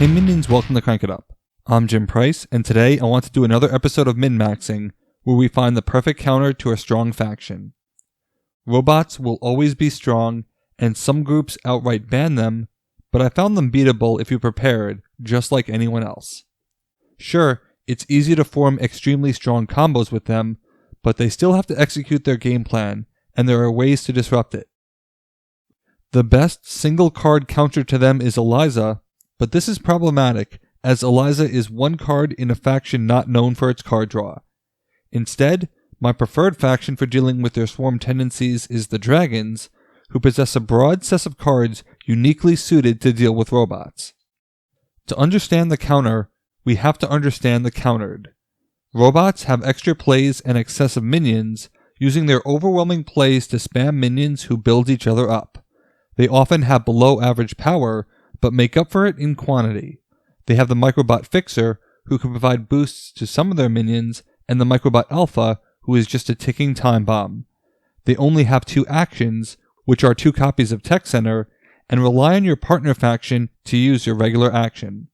Hey minions, welcome to Crank It Up. I'm Jim Price, and today I want to do another episode of Min-Maxing, where we find the perfect counter to a strong faction. Robots will always be strong, and some groups outright ban them, but I found them beatable if you're prepared, just like anyone else. Sure, it's easy to form extremely strong combos with them, but they still have to execute their game plan, and there are ways to disrupt it. The best single card counter to them is Eliza, but this is problematic, as Eliza is one card in a faction not known for its card draw. Instead, my preferred faction for dealing with their swarm tendencies is the Dragons, who possess a broad set of cards uniquely suited to deal with robots. To understand the counter, we have to understand the countered. Robots have extra plays and excessive minions, using their overwhelming plays to spam minions who build each other up. They often have below average power, but make up for it in quantity. They have the Microbot Fixer, who can provide boosts to some of their minions, and the Microbot Alpha, who is just a ticking time bomb. They only have 2 actions, which are 2 copies of Tech Center, and rely on your partner faction to use your regular action.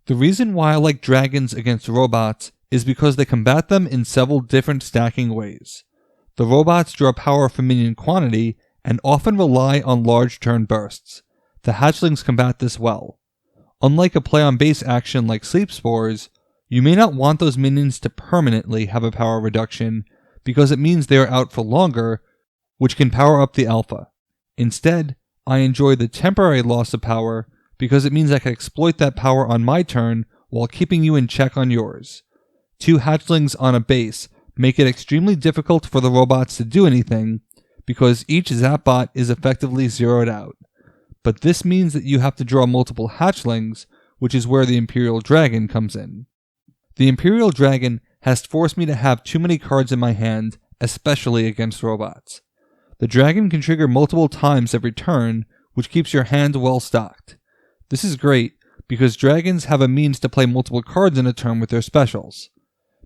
The reason why I like dragons against robots is because they combat them in several different stacking ways. The robots draw power from minion quantity, and often rely on large turn bursts. The hatchlings combat this well. Unlike a play on base action like Sleep Spores, you may not want those minions to permanently have a power reduction because it means they are out for longer, which can power up the alpha. Instead, I enjoy the temporary loss of power because it means I can exploit that power on my turn while keeping you in check on yours. 2 hatchlings on a base make it extremely difficult for the robots to do anything because each Zapbot is effectively zeroed out. But this means that you have to draw multiple hatchlings, which is where the Imperial Dragon comes in. The Imperial Dragon has forced me to have too many cards in my hand, especially against robots. The dragon can trigger multiple times every turn, which keeps your hand well stocked. This is great, because dragons have a means to play multiple cards in a turn with their specials.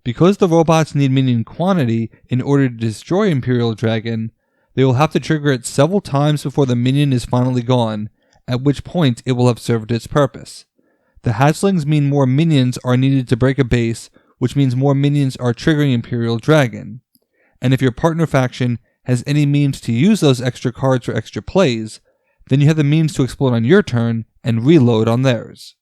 Because the robots need minion quantity in order to destroy Imperial Dragon, they will have to trigger it several times before the minion is finally gone, at which point it will have served its purpose. The hatchlings mean more minions are needed to break a base, which means more minions are triggering Imperial Dragon. And if your partner faction has any means to use those extra cards for extra plays, then you have the means to explode on your turn and reload on theirs.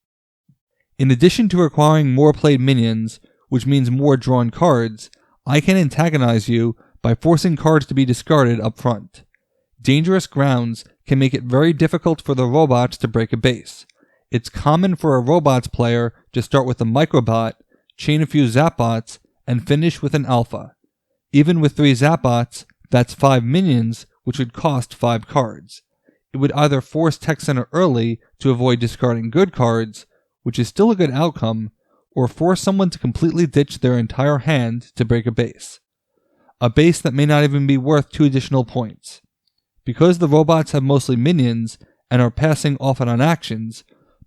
In addition to requiring more played minions, which means more drawn cards, I can antagonize you by forcing cards to be discarded up front. Dangerous grounds can make it very difficult for the robots to break a base. It's common for a robots player to start with a Microbot, chain a few Zapbots, and finish with an Alpha. Even with 3 Zapbots, that's 5 minions, which would cost 5 cards. It would either force Tech Center early to avoid discarding good cards, which is still a good outcome, or force someone to completely ditch their entire hand to break a base. A base that may not even be worth 2 additional points. Because the robots have mostly minions and are passing often on actions,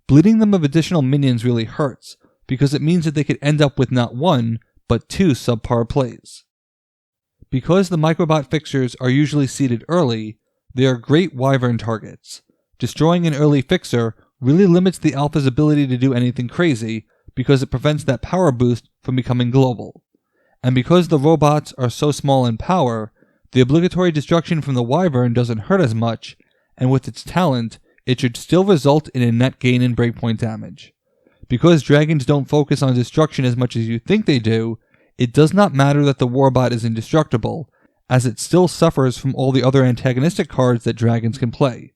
bleeding them of additional minions really hurts, because it means that they could end up with not 1, but 2 subpar plays. Because the Microbot Fixers are usually seeded early, they are great Wyvern targets. Destroying an early Fixer really limits the Alpha's ability to do anything crazy, because it prevents that power boost from becoming global. And because the robots are so small in power, the obligatory destruction from the Wyvern doesn't hurt as much, and with its talent, it should still result in a net gain in breakpoint damage. Because dragons don't focus on destruction as much as you think they do, it does not matter that the Warbot is indestructible, as it still suffers from all the other antagonistic cards that dragons can play.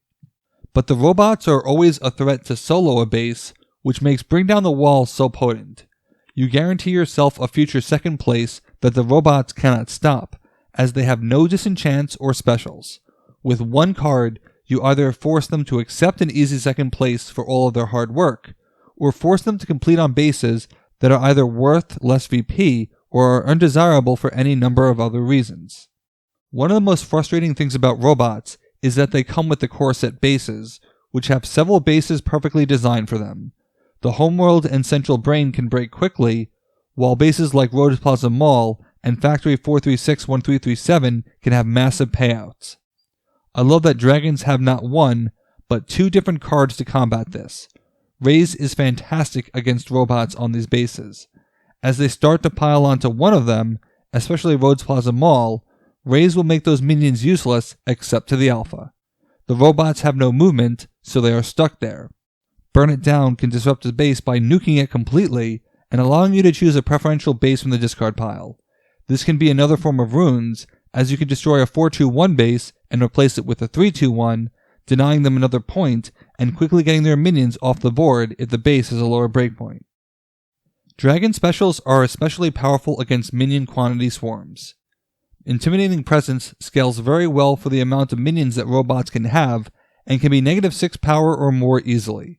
But the robots are always a threat to solo a base, which makes Bring Down the Wall so potent. You guarantee yourself a future second place that the robots cannot stop, as they have no disenchants or specials. With 1 card, you either force them to accept an easy second place for all of their hard work, or force them to complete on bases that are either worth less VP or are undesirable for any number of other reasons. One of the most frustrating things about robots is that they come with the core set bases, which have several bases perfectly designed for them. The Homeworld and Central Brain can break quickly, while bases like Rhodes Plaza Mall and Factory 436-1337 can have massive payouts. I love that dragons have not 1, but 2 different cards to combat this. Raise is fantastic against robots on these bases. As they start to pile onto one of them, especially Rhodes Plaza Mall, Raise will make those minions useless except to the alpha. The robots have no movement, so they are stuck there. Burn It Down can disrupt the base by nuking it completely and allowing you to choose a preferential base from the discard pile. This can be another form of runes, as you can destroy a 4-2-1 base and replace it with a 3-2-1, denying them another point and quickly getting their minions off the board if the base has a lower breakpoint. Dragon specials are especially powerful against minion quantity swarms. Intimidating Presence scales very well for the amount of minions that robots can have and can be -6 power or more easily.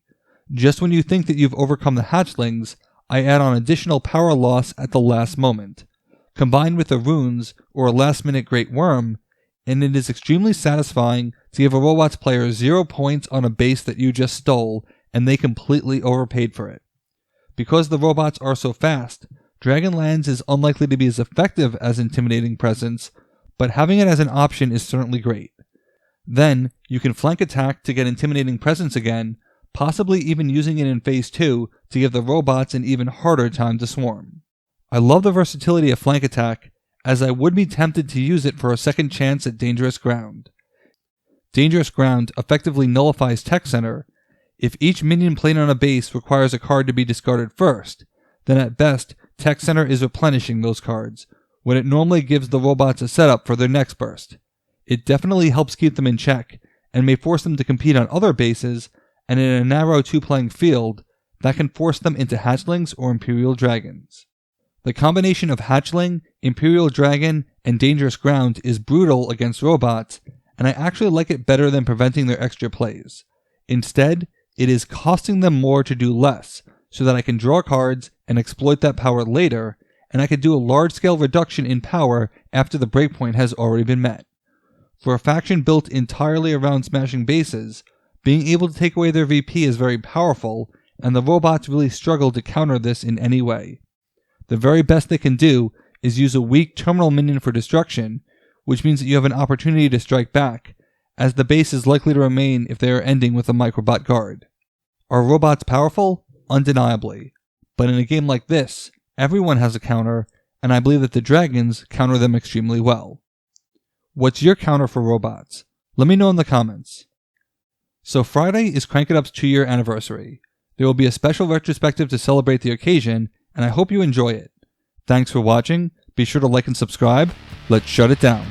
Just when you think that you've overcome the hatchlings, I add on additional power loss at the last moment, combined with the runes or a last-minute Great Worm, and it is extremely satisfying to give a robot's player 0 points on a base that you just stole and they completely overpaid for it. Because the robots are so fast, Dragonlance is unlikely to be as effective as Intimidating Presence, but having it as an option is certainly great. Then, you can flank attack to get Intimidating Presence again, possibly even using it in Phase 2 to give the robots an even harder time to swarm. I love the versatility of flank attack, as I would be tempted to use it for a second chance at Dangerous Ground. Dangerous Ground effectively nullifies Tech Center. If each minion played on a base requires a card to be discarded first, then at best, Tech Center is replenishing those cards, when it normally gives the robots a setup for their next burst. It definitely helps keep them in check, and may force them to compete on other bases, and in a narrow 2-playing field, that can force them into Hatchlings or Imperial Dragons. The combination of Hatchling, Imperial Dragon, and Dangerous Ground is brutal against robots, and I actually like it better than preventing their extra plays. Instead, it is costing them more to do less, so that I can draw cards and exploit that power later, and I can do a large-scale reduction in power after the breakpoint has already been met. For a faction built entirely around smashing bases, being able to take away their VP is very powerful, and the robots really struggle to counter this in any way. The very best they can do is use a weak terminal minion for destruction, which means that you have an opportunity to strike back, as the base is likely to remain if they are ending with a microbot guard. Are robots powerful? Undeniably. But in a game like this, everyone has a counter, and I believe that the dragons counter them extremely well. What's your counter for robots? Let me know in the comments. So Friday is Crank It Up's 2-year anniversary. There will be a special retrospective to celebrate the occasion, and I hope you enjoy it. Thanks for watching. Be sure to like and subscribe. Let's shut it down.